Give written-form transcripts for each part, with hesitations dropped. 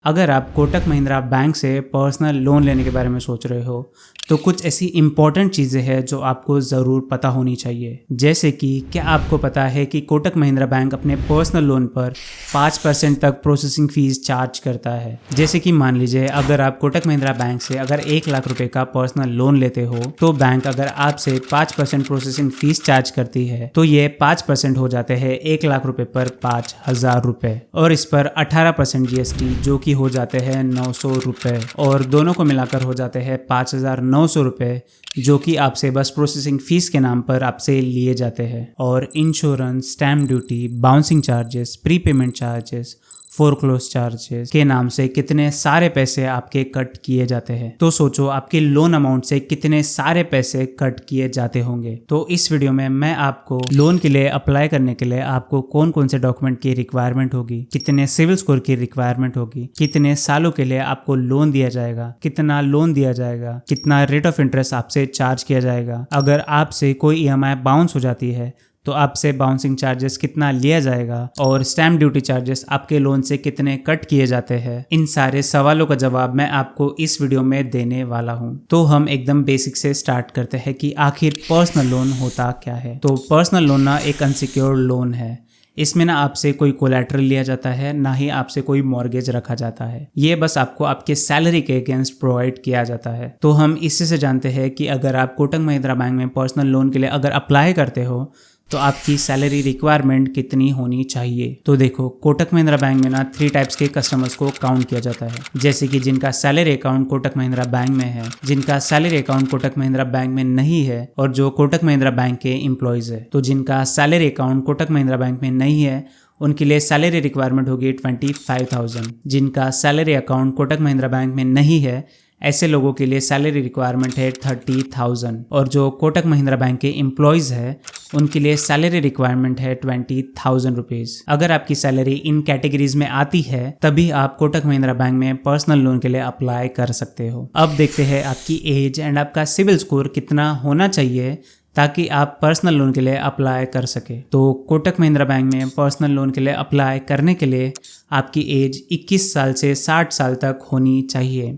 अगर आप कोटक महिंद्रा बैंक से पर्सनल लोन लेने के बारे में सोच रहे हो तो कुछ ऐसी इम्पॉर्टेंट चीज़ें हैं जो आपको ज़रूर पता होनी चाहिए। जैसे कि क्या आपको पता है कि कोटक महिंद्रा बैंक अपने पर्सनल लोन पर 5% तक प्रोसेसिंग फ़ीस चार्ज करता है। जैसे कि मान लीजिए अगर आप कोटक महिंद्रा बैंक से अगर 1 लाख रुपए का पर्सनल लोन लेते हो तो बैंक अगर आपसे 5% प्रोसेसिंग फ़ीस चार्ज करती है तो ये 5% हो जाते हैं 1 लाख रुपए पर 5,000 रुपए और इस पर 18% GST जो कि हो जाते हैं 900 रुपए और दोनों को मिलाकर हो जाते हैं 5,900 रुपए जो कि आपसे बस प्रोसेसिंग फीस के नाम पर आपसे लिए जाते हैं। और insurance, stamp duty, bouncing charges, prepayment charges, foreclose charges के नाम से कितने सारे पैसे आपके कट किए जाते हैं। तो सोचो आपके लोन अमाउंट से कितने सारे पैसे कट किए जाते होंगे। तो इस वीडियो में मैं आपको लोन के लिए अप्लाई करने के लिए आपको कौन कौन से डॉक्यूमेंट की रिक्वायरमेंट होगी, कितने सिविल स्कोर की रिक्वायरमेंट होगी, कितने सालों के लिए आपको लोन दिया जाएगा, कितना लोन दिया जाएगा, कितना रेट ऑफ इंटरेस्ट आपसे चार्ज किया जाएगा, अगर आपसे कोई EMI बाउंस हो जाती है तो आपसे बाउंसिंग चार्जेस कितना लिया जाएगा और स्टैम्प ड्यूटी चार्जेस आपके लोन से कितने कट किए जाते हैं। इन सारे सवालों का जवाब मैं आपको इस वीडियो में देने वाला हूं। तो हम एकदम बेसिक से स्टार्ट करते हैं कि आखिर पर्सनल लोन होता क्या है। तो पर्सनल लोन ना एक अनसिक्योर्ड लोन है। इसमें ना आपसे कोई कोलैटरल लिया जाता है, ना ही आपसे कोई मॉर्गेज रखा जाता है। ये बस आपको आपके सैलरी के अगेंस्ट प्रोवाइड किया जाता है। तो हम इसी से जानते हैं कि अगर आप कोटक महिंद्रा बैंक में पर्सनल लोन के लिए अगर अप्लाई करते हो तो आपकी सैलरी रिक्वायरमेंट कितनी होनी चाहिए। तो देखो कोटक महिंद्रा बैंक में ना 3 टाइप्स के कस्टमर्स को काउंट किया जाता है। जैसे कि जिनका salary account Kotak Mahindra bank में है, जिनका salary account Kotak Mahindra bank में नहीं है और जो कोटक महिंद्रा बैंक के एम्प्लॉयज है। तो जिनका salary account Kotak Mahindra bank में नहीं है उनके लिए सैलरी रिक्वायरमेंट होगी 25,000। जिनका salary account Kotak Mahindra bank में नहीं है ऐसे लोगों के लिए सैलरी रिक्वायरमेंट है 30,000 और जो कोटक महिंद्रा बैंक के एम्प्लॉयज़ है उनके लिए सैलरी रिक्वायरमेंट है 20,000 रुपीज़। अगर आपकी सैलरी इन कैटेगरीज में आती है तभी आप कोटक महिंद्रा बैंक में पर्सनल लोन के लिए अप्लाई कर सकते हो। अब देखते हैं आपकी एज एंड आपका सिविल स्कोर कितना होना चाहिए ताकि आप पर्सनल लोन के लिए अप्लाई कर सके। तो कोटक महिंद्रा बैंक में पर्सनल लोन के लिए अप्लाई करने के लिए आपकी एज 21 साल से 60 साल तक होनी चाहिए,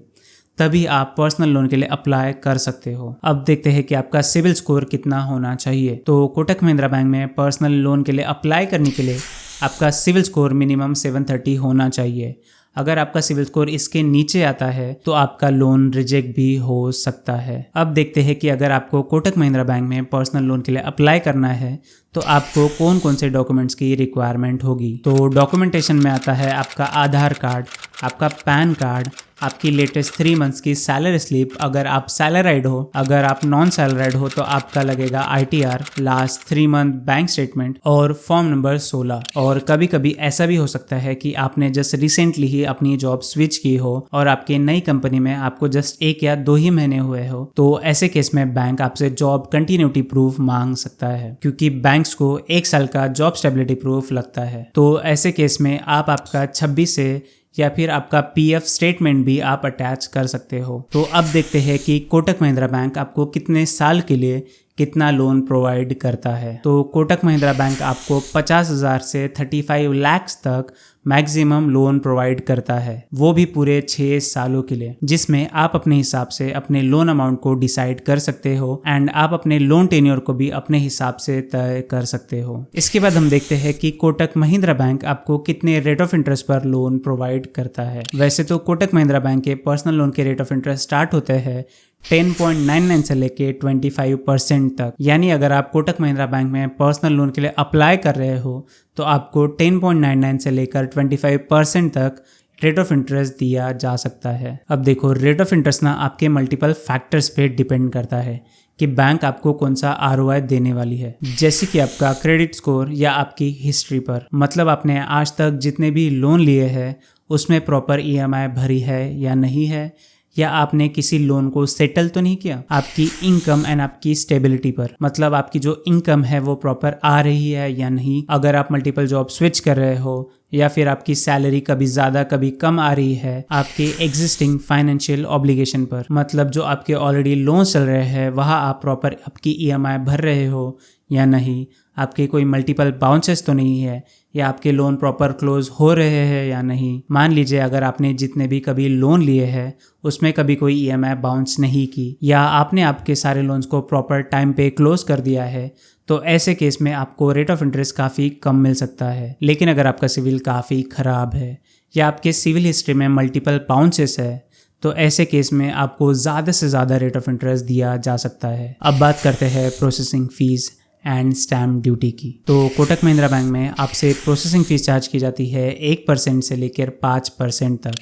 तभी आप पर्सनल लोन के लिए अप्लाई कर सकते हो। अब देखते हैं कि आपका सिविल स्कोर कितना होना चाहिए। तो कोटक महिंद्रा बैंक में पर्सनल लोन के लिए अप्लाई करने के लिए आपका सिविल स्कोर मिनिमम 730 होना चाहिए। अगर आपका सिविल स्कोर इसके नीचे आता है तो आपका लोन रिजेक्ट भी हो सकता है। अब देखते हैं कि अगर आपको कोटक महिंद्रा बैंक में पर्सनल लोन के लिए अप्लाई करना है तो आपको कौन कौन से डॉक्यूमेंट्स की रिक्वायरमेंट होगी। तो डॉक्यूमेंटेशन में आता है आपका आधार कार्ड, आपका पैन कार्ड, आपकी लेटेस्ट 3 मंथ्स की सैलरी स्लिप अगर आप सैलराइड हो, अगर आप नॉन सैलराइड हो तो आपका लगेगा ITR, last 3 month bank statement और फॉर्म नंबर 16। और कभी कभी ऐसा भी हो सकता है कि आपने जस्ट रिसेंटली ही अपनी जॉब स्विच की हो और आपके नई कंपनी में आपको जस्ट 1 या 2 ही महीने हुए हो, तो ऐसे केस में बैंक आपसे जॉब कंटिन्यूटी प्रूफ मांग सकता है क्योंकि बैंक्स को 1 साल का जॉब स्टेबिलिटी प्रूफ लगता है। तो ऐसे केस में आप आपका 26 से या फिर आपका PF स्टेटमेंट भी आप अटैच कर सकते हो। तो अब देखते हैं कि कोटक महिंद्रा बैंक आपको कितने साल के लिए कितना लोन प्रोवाइड करता है। तो कोटक महिंद्रा बैंक आपको 50,000 से 35 लाख तक मैक्सिमम लोन प्रोवाइड करता है, वो भी पूरे 6 सालों के लिए, जिसमें आप अपने हिसाब से अपने लोन अमाउंट को डिसाइड कर सकते हो एंड आप अपने लोन टेन्योर को भी अपने हिसाब से तय कर सकते हो। इसके बाद हम देखते हैं कि कोटक महिंद्रा बैंक आपको कितने रेट ऑफ इंटरेस्ट पर लोन प्रोवाइड करता है। वैसे तो कोटक महिंद्रा बैंक के पर्सनल लोन के रेट ऑफ इंटरेस्ट स्टार्ट होते हैं 10.99 से लेके 25% तक। यानी अगर आप कोटक महिंद्रा बैंक में पर्सनल लोन के लिए अप्लाई कर रहे हो तो आपको 10.99 से लेकर 25% तक रेट ऑफ इंटरेस्ट दिया जा सकता है। अब देखो रेट ऑफ इंटरेस्ट ना आपके मल्टीपल फैक्टर्स पे डिपेंड करता है कि बैंक आपको कौन सा ROI देने वाली है। जैसे कि आपका क्रेडिट स्कोर या आपकी हिस्ट्री पर, मतलब आपने आज तक जितने भी लोन लिए हैं उसमें प्रॉपर EMI भरी है या नहीं है, या आपने किसी लोन को सेटल तो नहीं किया। आपकी इनकम एंड आपकी स्टेबिलिटी पर, मतलब आपकी जो इनकम है वो प्रॉपर आ रही है या नहीं। अगर आप मल्टीपल जॉब स्विच कर रहे हो या फिर आपकी सैलरी कभी ज़्यादा कभी कम आ रही है आपके एग्जिस्टिंग फाइनेंशियल ऑब्लिगेशन पर, मतलब जो आपके ऑलरेडी लोन चल रहे हैं वहाँ आप प्रॉपर आपकी EMI भर रहे हो या नहीं, आपके कोई मल्टीपल बाउंसेस तो नहीं है, या आपके लोन प्रॉपर क्लोज हो रहे हैं या नहीं। मान लीजिए अगर आपने जितने भी कभी लोन लिए हैं उसमें कभी कोई EMI बाउंस नहीं की, या आपने आपके सारे लोन्स को प्रॉपर टाइम पे क्लोज कर दिया है, तो ऐसे केस में आपको रेट ऑफ इंटरेस्ट काफ़ी कम मिल सकता है। लेकिन अगर आपका सिविल काफ़ी ख़राब है या आपके सिविल हिस्ट्री में मल्टीपल बाउंसेस है, तो ऐसे केस में आपको ज़्यादा से ज़्यादा रेट ऑफ इंटरेस्ट दिया जा सकता है। अब बात करते हैं processing fees and stamp duty की। तो कोटक महिंद्रा बैंक में आपसे प्रोसेसिंग फ़ीस चार्ज की जाती है 1% से लेकर 5% तक।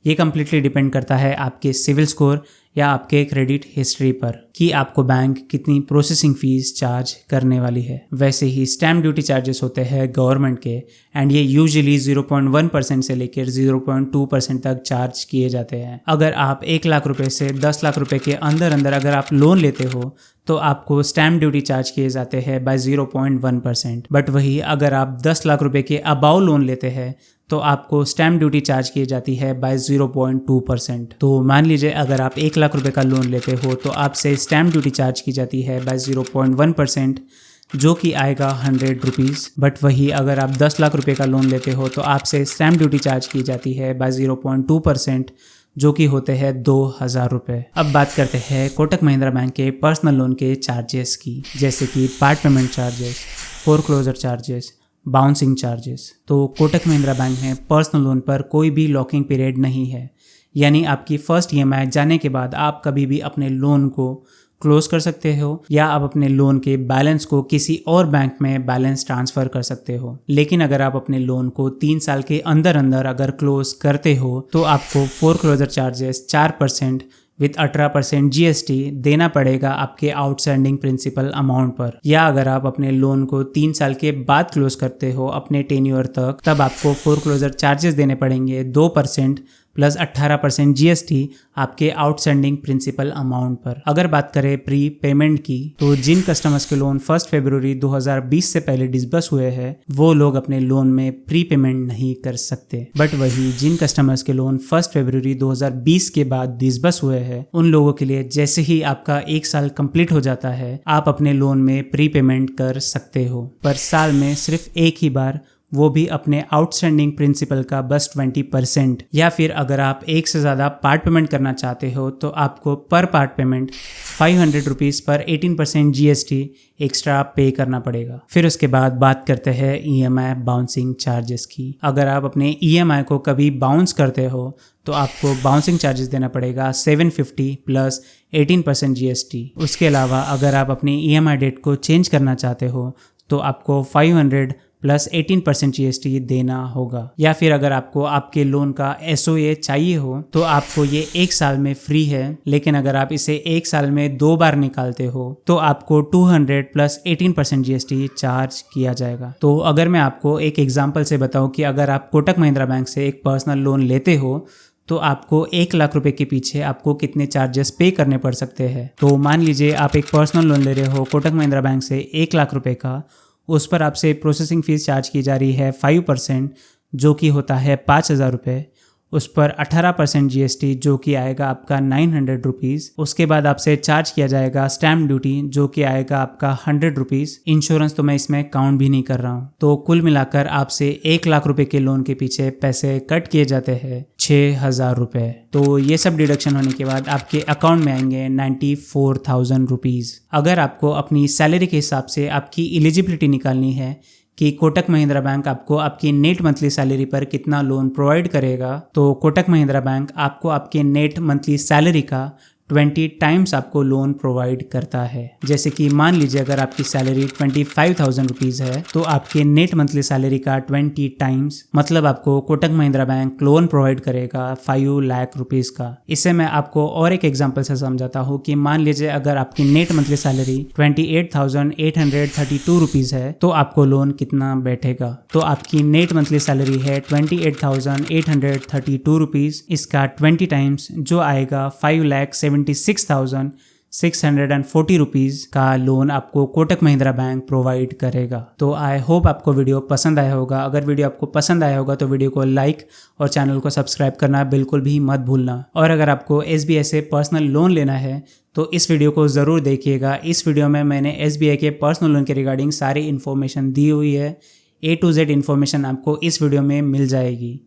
ये कम्प्लीटली डिपेंड करता है आपके सिविल स्कोर या आपके क्रेडिट हिस्ट्री पर कि आपको बैंक कितनी प्रोसेसिंग फ़ीस चार्ज करने वाली है। वैसे ही स्टैम्प ड्यूटी चार्जेस होते हैं गवर्नमेंट के, एंड ये यूजुअली 0.1% से लेकर 0.2% तक चार्ज किए जाते हैं। अगर आप 1 लाख रुपए से 10 लाख रुपए के अंदर अंदर अगर आप लोन लेते हो तो आपको स्टैम्प ड्यूटी चार्ज किए जाते हैं बाय 0.1%। बट वही अगर आप 10 लाख रुपए के अबाव लोन लेते हैं तो आपको स्टैम्प ड्यूटी चार्ज की जाती है बाय 0.2%। तो मान लीजिए अगर आप 1 लाख रुपए का लोन लेते हो तो आपसे स्टैम्प ड्यूटी चार्ज की जाती है बाय 0.1%, जो कि आएगा 100 रुपीज़। बट वही अगर आप 10 लाख रुपए का लोन लेते हो तो आपसे स्टैम्प ड्यूटी चार्ज की जाती है बाय 0.2%, जो कि होते हैं 2000 रुपये। अब बात करते हैं कोटक महिंद्रा बैंक के पर्सनल लोन के चार्जेस की, जैसे कि part payment charges, foreclosure charges, bouncing charges. तो कोटक महिंद्रा बैंक में पर्सनल लोन पर कोई भी लॉकिंग पीरियड नहीं है, यानी आपकी फर्स्ट EMI जाने के बाद आप कभी भी अपने लोन को क्लोज कर सकते हो या आप अपने लोन के बैलेंस को किसी और बैंक में बैलेंस ट्रांसफ़र कर सकते हो। लेकिन अगर आप अपने लोन को 3 साल के अंदर अंदर अगर क्लोज करते हो तो आपको फोरक्लोजर चार्जेस 4% विथ 18% GST देना पड़ेगा आपके आउटस्टैंडिंग प्रिंसिपल अमाउंट पर। या अगर आप अपने लोन को 3 साल के बाद क्लोज करते हो अपने टेन्योर तक, तब आपको फोरक्लोजर चार्जेस देने पड़ेंगे 2% प्लस 18% GST आपके आउटस्टैंडिंग प्रिंसिपल अमाउंट पर। अगर बात करें प्री पेमेंट की, तो जिन कस्टमर्स के लोन 1 फरवरी 2020 से पहले डिसबर्स हुए हैं वो लोग अपने लोन में प्री पेमेंट नहीं कर सकते। बट वही जिन कस्टमर्स के लोन 1 फरवरी 2020 के बाद डिसबर्स हुए हैं उन लोगों के लिए जैसे ही आपका 1 साल कंप्लीट हो जाता है आप अपने लोन में प्री पेमेंट कर सकते हो, पर साल में सिर्फ एक ही बार, वो भी अपने आउटस्टैंडिंग प्रिंसिपल का बस 20%। या फिर अगर आप एक से ज़्यादा पार्ट पेमेंट करना चाहते हो तो आपको पर पार्ट पेमेंट 500 रुपीज़ पर 18% GST एक्स्ट्रा पे करना पड़ेगा। फिर उसके बाद बात करते हैं EMI बाउंसिंग चार्जेस की। अगर आप अपने EMI को कभी बाउंस करते हो तो आपको बाउंसिंग चार्जेस देना पड़ेगा 750 प्लस 18% GST। उसके अलावा अगर आप अपनी EMI डेट को चेंज करना चाहते हो तो आपको 500 प्लस 18% GST देना होगा। या फिर अगर आपको आपके लोन का SOA चाहिए हो तो आपको ये 1 साल में फ्री है, लेकिन अगर आप इसे 1 साल में 2 बार निकालते हो तो आपको 200 प्लस 18% GST चार्ज किया जाएगा। तो अगर मैं आपको एक एग्जांपल से बताऊं कि अगर आप कोटक महिंद्रा बैंक से एक पर्सनल लोन लेते हो तो आपको 1 लाख रुपए के पीछे आपको कितने चार्जेस पे करने पड़ सकते हैं। तो मान लीजिए आप एक पर्सनल लोन ले रहे हो कोटक महिंद्रा बैंक से 1 लाख रुपए का, उस पर आपसे प्रोसेसिंग फ़ीस चार्ज की जा रही है 5%, जो कि होता है 5000 रुपये। उस पर 18% GST जो कि आएगा आपका 900 रुपीज़। उसके बाद आपसे चार्ज किया जाएगा स्टैम्प ड्यूटी जो कि आएगा आपका 100 रुपीज़। इंश्योरेंस तो मैं इसमें काउंट भी नहीं कर रहा हूँ। तो कुल मिलाकर आपसे 1 लाख रुपए के लोन के पीछे पैसे कट किए जाते हैं 6000 रुपये। तो ये सब डिडक्शन होने के बाद आपके अकाउंट में आएंगे 94,000 रुपीज़। अगर आपको अपनी सैलरी के हिसाब से आपकी एलिजिबिलिटी निकालनी है कि कोटक महिंद्रा बैंक आपको आपकी नेट मंथली सैलरी पर कितना लोन प्रोवाइड करेगा, तो कोटक महिंद्रा बैंक आपको आपके नेट मंथली सैलरी का 20 टाइम्स आपको लोन प्रोवाइड करता है। जैसे कि मान लीजिए अगर आपकी सैलरी 25,000 रुपीज़ है तो आपके नेट मंथली सैलरी का 20 टाइम्स मतलब आपको Kotak Mahindra bank loan provide करेगा 5 लाख रुपीज़ का। इससे मैं आपको और एक एग्जांपल से समझाता हूँ कि मान लीजिए अगर आपकी नेट मंथली सैलरी 28,832 रुपीज़ है तो आपको लोन कितना बैठेगा। तो आपकी नेट मंथली सैलरी है 28,832 रुपीज़, इसका 20 टाइम्स जो आएगा 5,76,732 640 रुपीज़ का लोन आपको कोटक महिंद्रा बैंक प्रोवाइड करेगा। तो आई होप आपको वीडियो पसंद आया होगा। अगर वीडियो आपको पसंद आया होगा तो वीडियो को लाइक और चैनल को सब्सक्राइब करना बिल्कुल भी मत भूलना। और अगर आपको SBI से पर्सनल लोन लेना है तो इस वीडियो को ज़रूर देखिएगा। इस वीडियो में मैंने SBI के पर्सनल लोन के रिगार्डिंग सारी इन्फॉर्मेशन दी हुई है। A to Z इन्फॉर्मेशन आपको इस वीडियो में मिल जाएगी।